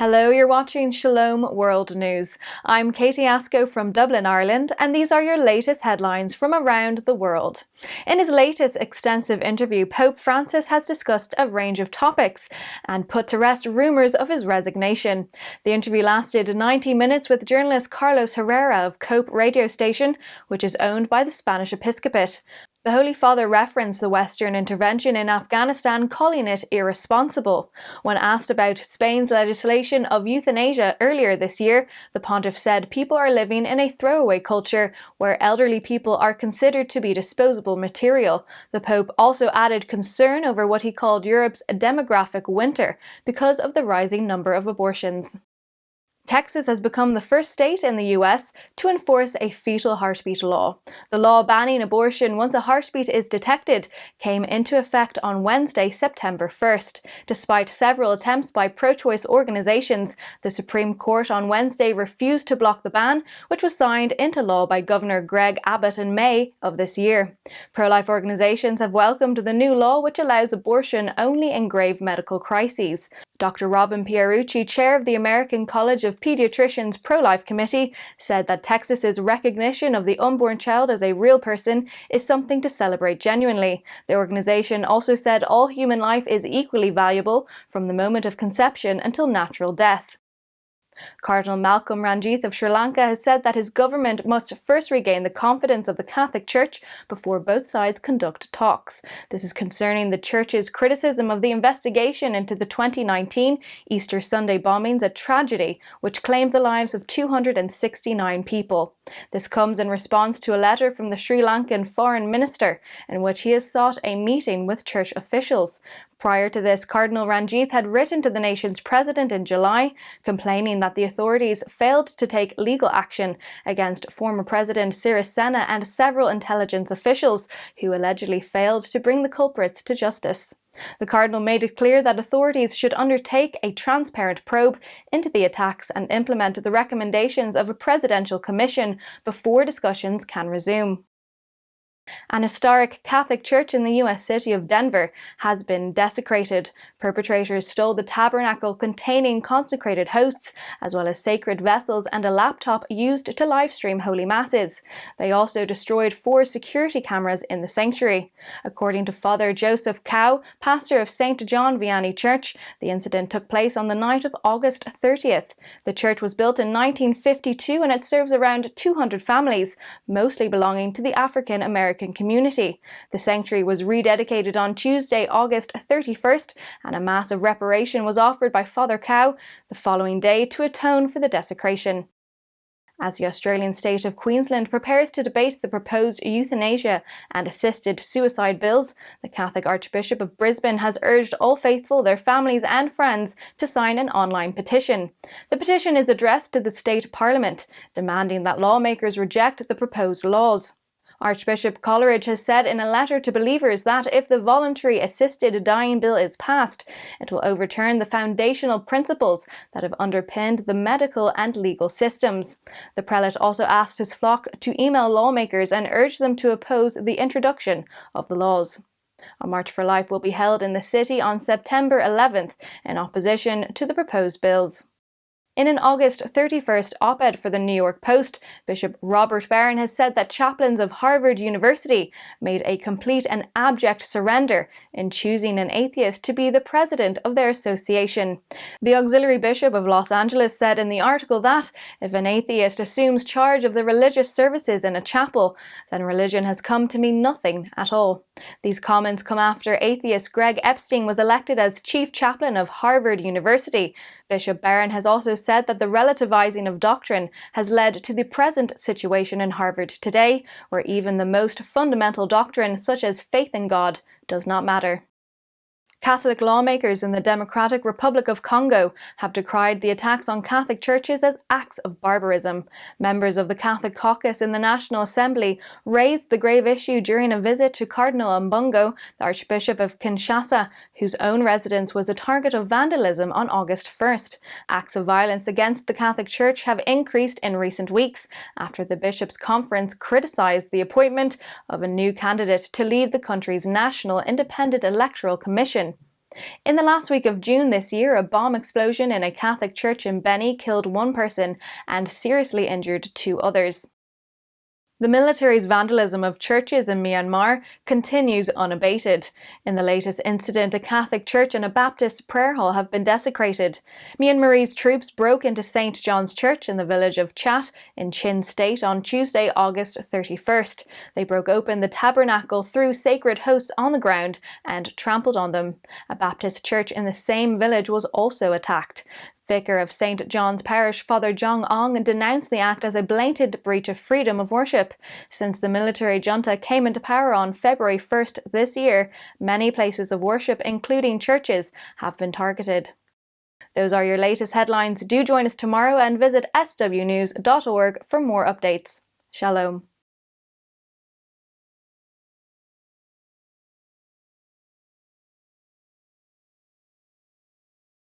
Hello, you're watching Shalom World News. I'm Katie Asco from Dublin, Ireland, and these are your latest headlines from around the world. In his latest extensive interview, Pope Francis has discussed a range of topics and put to rest rumours of his resignation. The interview lasted 90 minutes with journalist Carlos Herrera of COPE radio station, which is owned by the Spanish episcopate. The Holy Father referenced the Western intervention in Afghanistan, calling it irresponsible. When asked about Spain's legislation of euthanasia earlier this year, the pontiff said people are living in a throwaway culture where elderly people are considered to be disposable material. The Pope also added concern over what he called Europe's demographic winter because of the rising number of abortions. Texas has become the first state in the US to enforce a fetal heartbeat law. The law banning abortion once a heartbeat is detected came into effect on Wednesday, September 1st. Despite several attempts by pro-choice organizations, the Supreme Court on Wednesday refused to block the ban, which was signed into law by Governor Greg Abbott in May of this year. Pro-life organizations have welcomed the new law, which allows abortion only in grave medical crises. Dr. Robin Pierucci, chair of the American College of Pediatricians Pro-Life Committee, said that Texas's recognition of the unborn child as a real person is something to celebrate genuinely. The organization also said all human life is equally valuable from the moment of conception until natural death. Cardinal Ranjith of Sri Lanka has said that his government must first regain the confidence of the Catholic Church before both sides conduct talks. This is concerning the Church's criticism of the investigation into the 2019 Easter Sunday bombings, a tragedy which claimed the lives of 269 people. This comes in response to a letter from the Sri Lankan foreign minister in which he has sought a meeting with church officials. Prior to this, Cardinal Ranjith had written to the nation's president in July, complaining that the authorities failed to take legal action against former President Sirisena and several intelligence officials who allegedly failed to bring the culprits to justice. The Cardinal made it clear that authorities should undertake a transparent probe into the attacks and implement the recommendations of a presidential commission before discussions can resume. An historic Catholic church in the US city of Denver has been desecrated. Perpetrators stole the tabernacle containing consecrated hosts, as well as sacred vessels and a laptop used to live stream holy masses. They also destroyed 4 security cameras in the sanctuary. According to Father Joseph Cow, pastor of St. John Vianney Church, the incident took place on the night of August 30th. The church was built in 1952 and it serves around 200 families, mostly belonging to the African American community. The sanctuary was rededicated on Tuesday, August 31st, and a mass of reparation was offered by Father Cow the following day to atone for the desecration. As the Australian state of Queensland prepares to debate the proposed euthanasia and assisted suicide bills, the Catholic Archbishop of Brisbane has urged all faithful, their families and friends to sign an online petition. The petition is addressed to the state parliament, demanding that lawmakers reject the proposed laws. Archbishop Coleridge has said in a letter to believers that if the voluntary assisted dying bill is passed, it will overturn the foundational principles that have underpinned the medical and legal systems. The prelate also asked his flock to email lawmakers and urge them to oppose the introduction of the laws. A March for Life will be held in the city on September 11th in opposition to the proposed bills. In an August 31st op-ed for the New York Post, Bishop Robert Barron has said that chaplains of Harvard University made a complete and abject surrender in choosing an atheist to be the president of their association. The auxiliary bishop of Los Angeles said in the article that if an atheist assumes charge of the religious services in a chapel, then religion has come to mean nothing at all. These comments come after atheist Greg Epstein was elected as chief chaplain of Harvard University. Bishop Barron has also said that the relativizing of doctrine has led to the present situation in Harvard today, where even the most fundamental doctrine, such as faith in God, does not matter. Catholic lawmakers in the Democratic Republic of Congo have decried the attacks on Catholic churches as acts of barbarism. Members of the Catholic caucus in the National Assembly raised the grave issue during a visit to Cardinal Mbongo, the Archbishop of Kinshasa, whose own residence was a target of vandalism on August 1st. Acts of violence against the Catholic Church have increased in recent weeks after the Bishops' Conference criticized the appointment of a new candidate to lead the country's National Independent Electoral Commission. In the last week of June this year, a bomb explosion in a Catholic church in Beni killed one person and seriously injured two others. The military's vandalism of churches in Myanmar continues unabated. In the latest incident, a Catholic church and a Baptist prayer hall have been desecrated. Myanmarese troops broke into St. John's Church in the village of Chat in Chin State on Tuesday, August 31st. They broke open the tabernacle, threw sacred hosts on the ground and trampled on them. A Baptist church in the same village was also attacked. Vicar of St. John's Parish, Father Jong Ong, denounced the act as a blatant breach of freedom of worship. Since the military junta came into power on February 1st this year, many places of worship, including churches, have been targeted. Those are your latest headlines. Do join us tomorrow and visit swnews.org for more updates. Shalom.